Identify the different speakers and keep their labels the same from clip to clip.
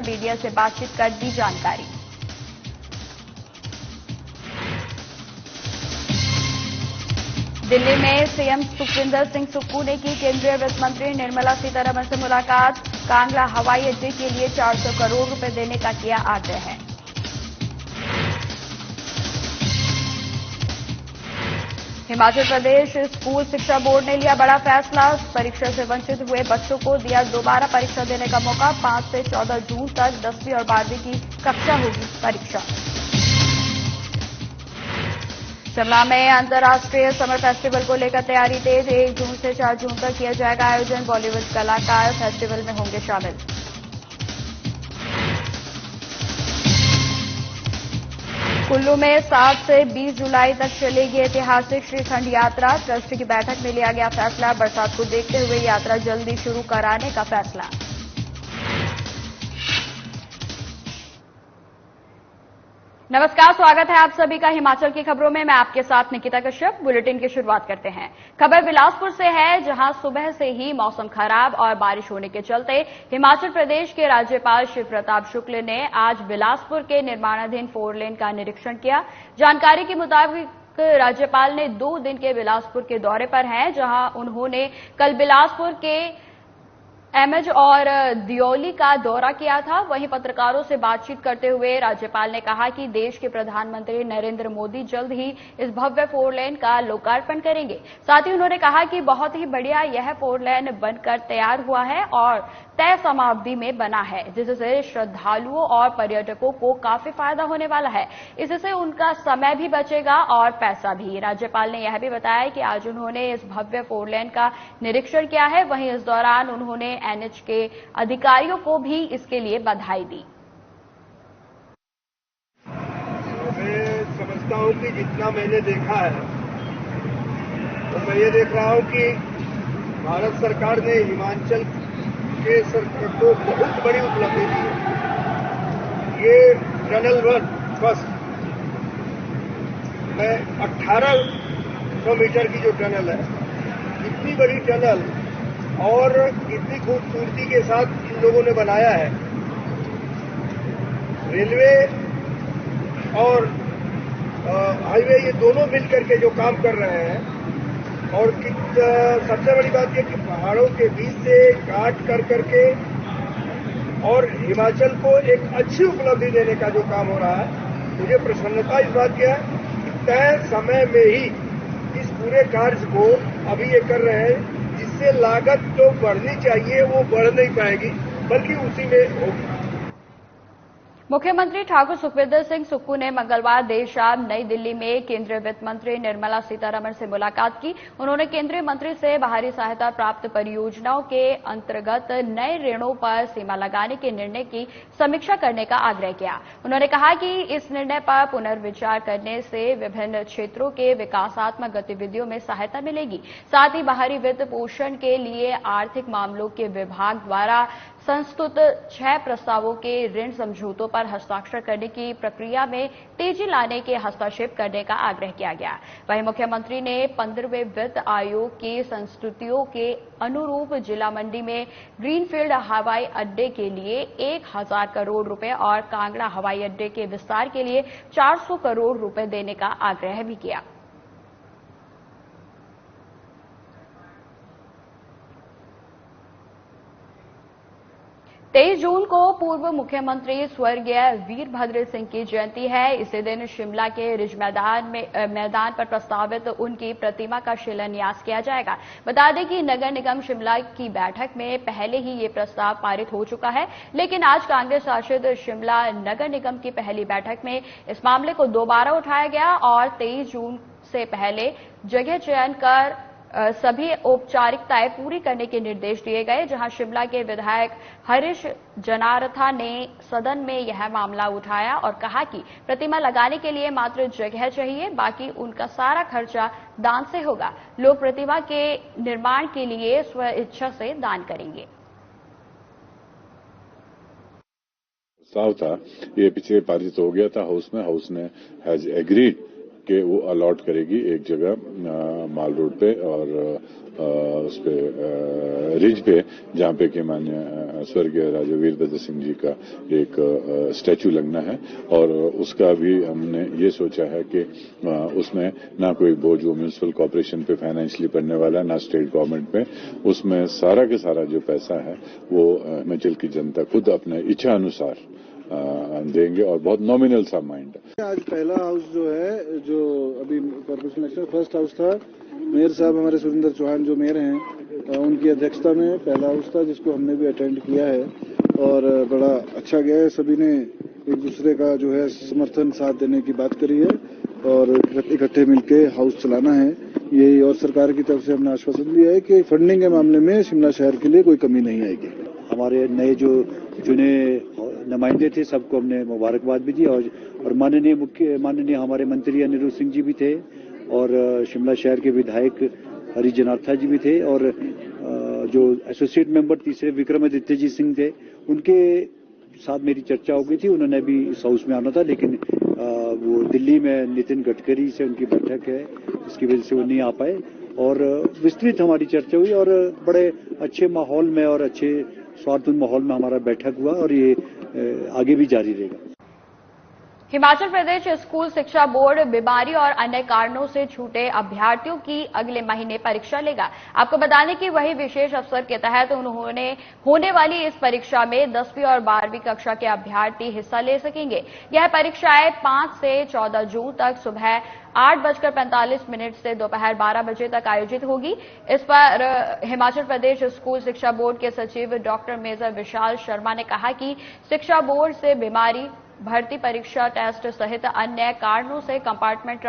Speaker 1: Media से बातचीत कर दी जानकारी। दिल्ली में सीएम सुखविंदर सिंह सुक्खू ने की केंद्रीय वित्त मंत्री निर्मला सीतारमण से मुलाकात। कांगड़ा हवाई अड्डे के लिए 400 करोड़ रुपए देने का किया आग्रह। हिमाचल प्रदेश स्कूल शिक्षा बोर्ड ने लिया बड़ा फैसला। परीक्षा से वंचित हुए बच्चों को दिया दोबारा परीक्षा देने का मौका। 5 से 14 जून तक 10वीं और 12वीं की कक्षा होगी परीक्षा। शिमला में अंतर्राष्ट्रीय समर फेस्टिवल को लेकर तैयारी तेज। 1 जून से 4 जून तक किया जाएगा आयोजन। बॉलीवुड कलाकार फेस्टिवल में होंगे शामिल। कुल्लू में 7 से 20 जुलाई तक चलेगी ऐतिहासिक श्रीखंड यात्रा। ट्रस्ट की बैठक में लिया गया फैसला। बरसात को देखते हुए यात्रा जल्दी शुरू कराने का फैसला। नमस्कार, स्वागत है आप सभी का हिमाचल की खबरों में। मैं आपके साथ निकिता कश्यप। बुलेटिन की शुरुआत करते हैं। खबर बिलासपुर से है, जहां सुबह से ही मौसम खराब और बारिश होने के चलते हिमाचल प्रदेश के राज्यपाल शिव प्रताप शुक्ल ने आज बिलासपुर के निर्माणाधीन 4 लेन का निरीक्षण किया। जानकारी के मुताबिक राज्यपाल ने 2 दिन के बिलासपुर के दौरे पर हैं, जहां उन्होंने कल बिलासपुर के एमएच और दियोली का दौरा किया था। वहीं पत्रकारों से बातचीत करते हुए राज्यपाल ने कहा कि देश के प्रधानमंत्री नरेंद्र मोदी जल्द ही इस भव्य 4 लेन का लोकार्पण करेंगे। साथ ही उन्होंने कहा कि बहुत ही बढ़िया यह 4 लेन बनकर तैयार हुआ है और तय समावधि में बना है, जिससे श्रद्धालुओं और पर्यटकों को काफी फायदा होने वाला है। इससे उनका समय भी बचेगा और पैसा भी। राज्यपाल ने यह भी बताया कि आज उन्होंने इस भव्य 4 लेन का निरीक्षण किया है। वहीं इस दौरान उन्होंने एनएच के अधिकारियों को भी इसके लिए बधाई दी।
Speaker 2: मैं समझता हूं कि जितना मैंने देखा है तो मैं ये देख रहा हूं कि भारत सरकार ने हिमाचल के सरकार को बहुत बड़ी उपलब्धि दी है। ये टनल 1 फर्स्ट में 1800 मीटर की जो टनल है, इतनी बड़ी टनल और इतनी खूबसूरती के साथ इन लोगों ने बनाया है। रेलवे और हाईवे ये दोनों मिलकर के जो काम कर रहे हैं, और सबसे बड़ी बात यह कि पहाड़ों के बीच से काट कर करके और हिमाचल को एक अच्छी उपलब्धि देने का जो काम हो रहा है, मुझे प्रसन्नता इस बात की है कि तय समय में ही इस पूरे कार्य को अभी ये कर रहे हैं, जिससे लागत जो बढ़नी चाहिए वो बढ़ नहीं पाएगी, बल्कि उसी में होगी।
Speaker 1: मुख्यमंत्री ठाकुर सुखविंदर सिंह सुक्खू ने मंगलवार देर शाम नई दिल्ली में केंद्रीय वित्त मंत्री निर्मला सीतारमण से मुलाकात की। उन्होंने केंद्रीय मंत्री से बाहरी सहायता प्राप्त परियोजनाओं के अंतर्गत नए ऋणों पर सीमा लगाने के निर्णय की समीक्षा करने का आग्रह किया। उन्होंने कहा कि इस निर्णय पर पुनर्विचार करने से विभिन्न क्षेत्रों के विकासात्मक गतिविधियों में सहायता मिलेगी। साथ ही बाहरी वित्त पोषण के लिए आर्थिक मामलों के विभाग द्वारा संस्तुत 6 प्रस्तावों के ऋण समझौतों पर हस्ताक्षर करने की प्रक्रिया में तेजी लाने के हस्तक्षेप करने का आग्रह किया गया। वहीं मुख्यमंत्री ने 15वें वित्त आयोग की संस्तुतियों के अनुरूप जिला मंडी में ग्रीनफील्ड हवाई अड्डे के लिए 1000 करोड़ रुपए और कांगड़ा हवाई अड्डे के विस्तार के लिए 400 करोड़ रुपए देने का आग्रह भी किया। तेईस जून को पूर्व मुख्यमंत्री स्वर्गीय वीरभद्र सिंह की जयंती है। इसी दिन शिमला के रिज मैदान पर प्रस्तावित उनकी प्रतिमा का शिलान्यास किया जाएगा। बता दें कि नगर निगम शिमला की बैठक में पहले ही ये प्रस्ताव पारित हो चुका है, लेकिन आज कांग्रेस शासित शिमला नगर निगम की पहली बैठक में इस मामले को दोबारा उठाया गया और 23 जून से पहले जगह चयन कर सभी औपचारिकताएं पूरी करने के निर्देश दिए गए। जहां शिमला के विधायक हरीश जनारथा ने सदन में यह मामला उठाया और कहा कि प्रतिमा लगाने के लिए मात्र जगह चाहिए, बाकी उनका सारा खर्चा दान से होगा। लोग प्रतिमा के निर्माण के लिए स्वेच्छा से दान करेंगे।
Speaker 3: प्रस्ताव था, ये पीछे पारित हो गया था हाउस में। हाउस ने हैज एग्रीड के वो अलॉट करेगी एक जगह माल रोड पे और उस पे रिज पे, जहां पे कि माननीय स्वर्गीय राजा वीरभद्र सिंह जी का एक स्टैचू लगना है। और उसका भी हमने ये सोचा है कि उसमें ना कोई बोझ वो म्यूनिसिपल कॉर्पोरेशन पे फाइनेंशियली पड़ने वाला, ना स्टेट गवर्नमेंट पे। उसमें सारा के सारा जो पैसा है वो हिमाचल की जनता खुद अपने इच्छा अनुसार देंगे और बहुत नॉमिनल सा अमाउंट है।
Speaker 4: आज पहला हाउस जो है, जो अभी कॉर्पोरेशन इलेक्शन फर्स्ट हाउस था, मेयर साहब हमारे सुरेंद्र चौहान जो मेयर हैं उनकी अध्यक्षता में पहला हाउस था, जिसको हमने भी अटेंड किया है और बड़ा अच्छा गया है। सभी ने एक दूसरे का जो है समर्थन साथ देने की बात करी है और इकट्ठे मिलके हाउस चलाना है यही। और सरकार की तरफ से हमने आश्वासन दिया है कि फंडिंग के मामले में शिमला शहर के लिए कोई कमी नहीं आएगी।
Speaker 5: हमारे नए जो चुने नुमाइंदे थे सबको हमने मुबारकबाद भी दी और माननीय हमारे मंत्री अनिरुद्ध सिंह जी भी थे और शिमला शहर के विधायक हरी जनार्था जी भी थे और जो एसोसिएट मेंबर तीसरे विक्रमादित्य जी सिंह थे, उनके साथ मेरी चर्चा हो गई थी। उन्होंने भी इस हाउस में आना था, लेकिन वो दिल्ली में नितिन गडकरी से उनकी बैठक है, इसकी वजह से वो नहीं आ पाए और विस्तृत हमारी चर्चा हुई और बड़े अच्छे माहौल में और अच्छे स्वार्थपूर्ण माहौल में हमारा बैठक हुआ और ये आगे भी जारी रहेगा।
Speaker 1: हिमाचल प्रदेश स्कूल शिक्षा बोर्ड बीमारी और अन्य कारणों से छूटे अभ्यर्थियों की अगले महीने परीक्षा लेगा। आपको बता दें कि वही विशेष अवसर के तहत उन्होंने होने वाली इस परीक्षा में 10वीं और 12वीं कक्षा के अभ्यर्थी हिस्सा ले सकेंगे। यह परीक्षाएं 5 से 14 जून तक सुबह 8:45 से दोपहर 12 बजे तक आयोजित होगी। इस पर हिमाचल प्रदेश स्कूल शिक्षा बोर्ड के सचिव डॉक्टर मेजर विशाल शर्मा ने कहा कि शिक्षा बोर्ड से बीमारी, भर्ती परीक्षा, टेस्ट सहित अन्य कारणों से कंपार्टमेंट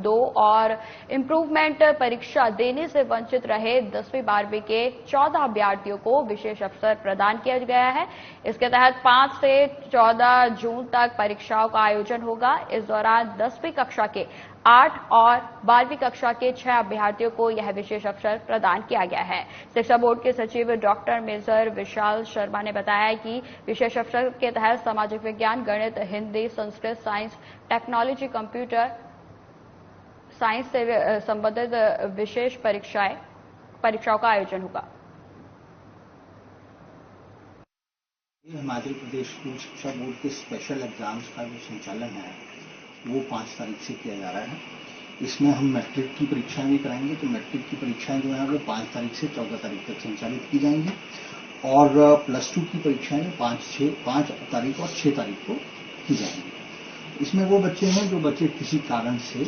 Speaker 1: 2 और इम्प्रूवमेंट परीक्षा देने से वंचित रहे 10वीं 12वीं के 14 अभ्यर्थियों को विशेष अवसर प्रदान किया गया है। इसके तहत 5 से 14 जून तक परीक्षाओं का आयोजन होगा। इस दौरान 10वीं कक्षा के 8 और 12वीं कक्षा के 6 अभ्यर्थियों को यह विशेष अवसर प्रदान किया गया है। शिक्षा बोर्ड के सचिव डॉक्टर मेजर विशाल शर्मा ने बताया कि विशेष अवसर के तहत सामाजिक विज्ञान, गणित, Hindi, Sanskrit, science, technology, computer science से संबंधित विशेष परीक्षाओं का आयोजन होगा।
Speaker 6: हिमाचल प्रदेश स्कूल शिक्षा बोर्ड के स्पेशल एग्जाम्स का जो संचालन है वो 5 तारीख से किया जा रहा है। इसमें हम मैट्रिक की परीक्षाएं भी कराएंगे, तो मैट्रिक की परीक्षाएं जो है वो 5 तारीख से 14 तारीख तक संचालित की जाएंगी और +2 की परीक्षाएं 5 तारीख और 6 तारीख को की जाएंगी। इसमें वो बच्चे हैं जो बच्चे किसी कारण से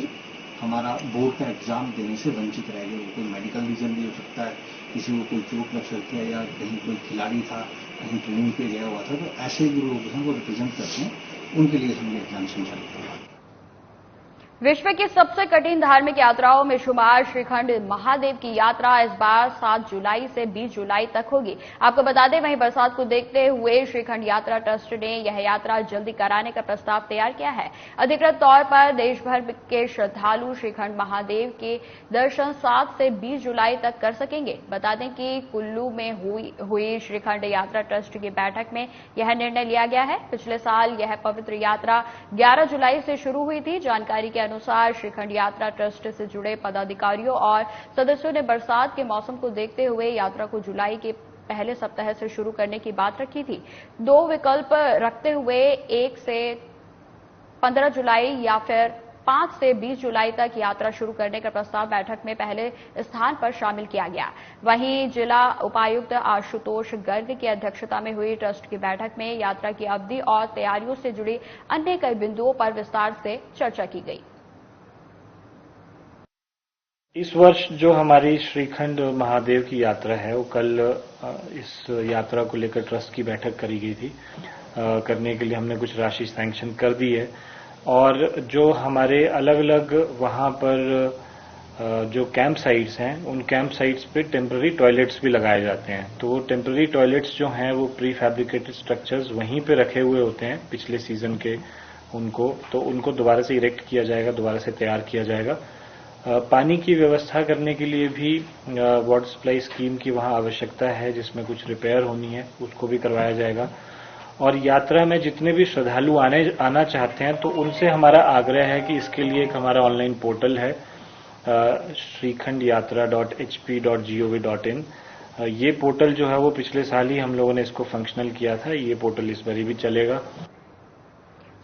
Speaker 6: हमारा बोर्ड का एग्जाम देने से वंचित रह गए। कोई मेडिकल रीजन भी हो सकता है, किसी को कोई चोट लग सकती है या कहीं कोई खिलाड़ी था, कहीं ट्रेनिंग पे गया हुआ था, तो ऐसे जो लोग हैं वो रिप्रेजेंट करते हैं, उनके लिए हमने एग्जाम संचालित किया।
Speaker 1: विश्व की सबसे कठिन धार्मिक यात्राओं में शुमार श्रीखंड महादेव की यात्रा इस बार 7 जुलाई से 20 जुलाई तक होगी। आपको बता दें, वहीं बरसात को देखते हुए श्रीखंड यात्रा ट्रस्ट ने यह यात्रा जल्दी कराने का प्रस्ताव तैयार किया है। अधिकृत तौर पर देश भर के श्रद्धालु श्रीखंड महादेव के दर्शन 7 से 20 जुलाई तक कर सकेंगे। बता दें कि कुल्लू में हुई श्रीखंड यात्रा ट्रस्ट की बैठक में यह निर्णय लिया गया है। पिछले साल यह पवित्र यात्रा 11 जुलाई से शुरू हुई थी। जानकारी के अनुसार श्रीखंड यात्रा ट्रस्ट से जुड़े पदाधिकारियों और सदस्यों ने बरसात के मौसम को देखते हुए यात्रा को जुलाई के पहले सप्ताह से शुरू करने की बात रखी थी। 2 विकल्प रखते हुए 1 से 15 जुलाई या फिर 5 से 20 जुलाई तक यात्रा शुरू करने का प्रस्ताव बैठक में पहले स्थान पर शामिल किया गया। वहीं जिला उपायुक्त आशुतोष गर्ग की अध्यक्षता में हुई ट्रस्ट की बैठक में यात्रा की अवधि और तैयारियों से जुड़ी अन्य कई बिंदुओं पर विस्तार से चर्चा की गई।
Speaker 7: इस वर्ष जो हमारी श्रीखंड महादेव की यात्रा है वो कल इस यात्रा को लेकर ट्रस्ट की बैठक करी गई थी। करने के लिए हमने कुछ राशि सैंक्शन कर दी है और जो हमारे अलग अलग वहां पर जो कैंप साइट्स हैं उन कैंप साइट्स पे टेम्पररी टॉयलेट्स भी लगाए जाते हैं। तो वो टेम्पररी टॉयलेट्स जो हैं वो प्री फैब्रिकेटेड स्ट्रक्चर्स वहीं पे रखे हुए होते हैं पिछले सीजन के, उनको दोबारा से इरेक्ट किया जाएगा, दोबारा से तैयार किया जाएगा। पानी की व्यवस्था करने के लिए भी वाटर सप्लाई स्कीम की वहां आवश्यकता है जिसमें कुछ रिपेयर होनी है, उसको भी करवाया जाएगा। और यात्रा में जितने भी श्रद्धालु आना चाहते हैं तो उनसे हमारा आग्रह है कि इसके लिए एक हमारा ऑनलाइन पोर्टल है shrikhand.yatra.hp.gov.in। ये पोर्टल जो है वो पिछले साल ही हम लोगों ने इसको फंक्शनल किया था। ये पोर्टल इस बार भी चलेगा।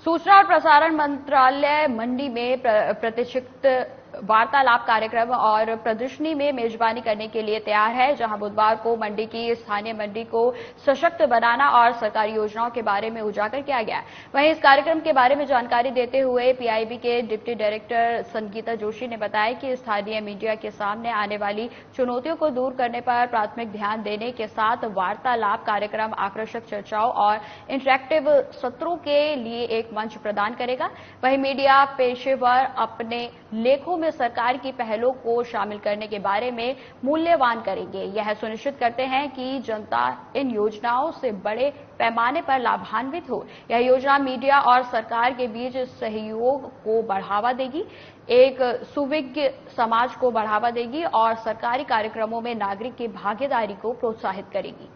Speaker 1: सूचना और प्रसारण मंत्रालय मंडी में प्रतिष्ठित वार्तालाप कार्यक्रम और प्रदर्शनी में मेजबानी करने के लिए तैयार है, जहां बुधवार को मंडी की स्थानीय मंडी को सशक्त बनाना और सरकारी योजनाओं के बारे में उजागर किया गया। वहीं इस कार्यक्रम के बारे में जानकारी देते हुए पीआईबी के डिप्टी डायरेक्टर संगीता जोशी ने बताया कि स्थानीय मीडिया के सामने आने वाली चुनौतियों को दूर करने पर प्राथमिक ध्यान देने के साथ वार्तालाप कार्यक्रम आकर्षक चर्चाओं और इंटरैक्टिव सत्रों के लिए एक मंच प्रदान करेगा। वहीं मीडिया पेशेवर अपने लेखों में सरकार की पहलों को शामिल करने के बारे में मूल्यवान करेंगे। यह सुनिश्चित करते हैं कि जनता इन योजनाओं से बड़े पैमाने पर लाभान्वित हो। यह योजना मीडिया और सरकार के बीच सहयोग को बढ़ावा देगी, एक सुविज्ञ समाज को बढ़ावा देगी और सरकारी कार्यक्रमों में नागरिक की भागीदारी को प्रोत्साहित करेगी।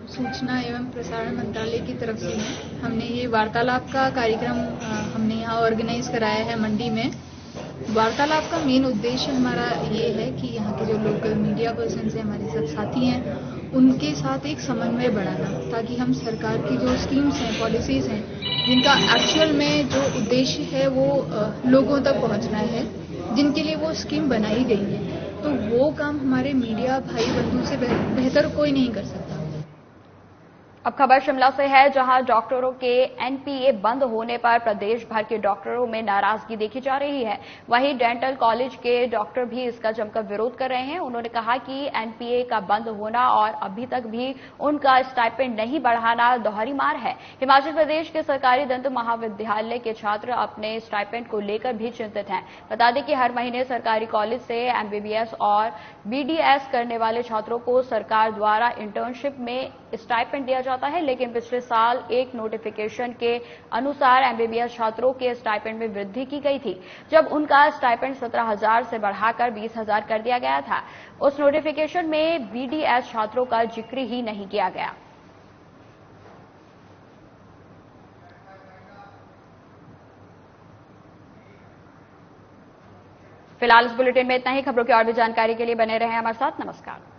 Speaker 8: सूचना एवं प्रसारण मंत्रालय की तरफ से हमने ये वार्तालाप का कार्यक्रम हमने यहाँ ऑर्गेनाइज कराया है मंडी में। वार्तालाप का मेन उद्देश्य हमारा ये है कि यहाँ के जो लोकल मीडिया पर्सन हैं, हमारे सब साथी हैं, उनके साथ एक समन्वय बढ़ाना, ताकि हम सरकार की जो स्कीम्स हैं, पॉलिसीज हैं, जिनका एक्चुअल में जो उद्देश्य है वो लोगों तक पहुँचना है, जिनके लिए वो स्कीम बनाई गई है, तो वो काम हमारे मीडिया भाई बंधु से बेहतर कोई नहीं कर सकता।
Speaker 1: अब खबर शिमला से है, जहां डॉक्टरों के एनपीए बंद होने पर प्रदेश भर के डॉक्टरों में नाराजगी देखी जा रही है। वहीं डेंटल कॉलेज के डॉक्टर भी इसका जमकर विरोध कर रहे हैं। उन्होंने कहा कि एनपीए का बंद होना और अभी तक भी उनका स्टाइपेंड नहीं बढ़ाना दोहरी मार है। हिमाचल प्रदेश के सरकारी दंत महाविद्यालय के छात्र अपने स्टाइपेंड को लेकर भी चिंतित हैं। बता दें कि हर महीने सरकारी कॉलेज से एमबीबीएस और बीडीएस करने वाले छात्रों को सरकार द्वारा इंटर्नशिप में स्टाइपेंड दिया जाता है, लेकिन पिछले साल एक नोटिफिकेशन के अनुसार एमबीबीएस छात्रों के स्टाइपेंड में वृद्धि की गई थी, जब उनका स्टाइपेंड 17,000 से बढ़ाकर 20,000 कर दिया गया था। उस नोटिफिकेशन में बीडीएस छात्रों का जिक्र ही नहीं किया गया। फिलहाल इस बुलेटिन में इतना ही। खबरों की और भी जानकारी के लिए बने रहें हमारे साथ। नमस्कार।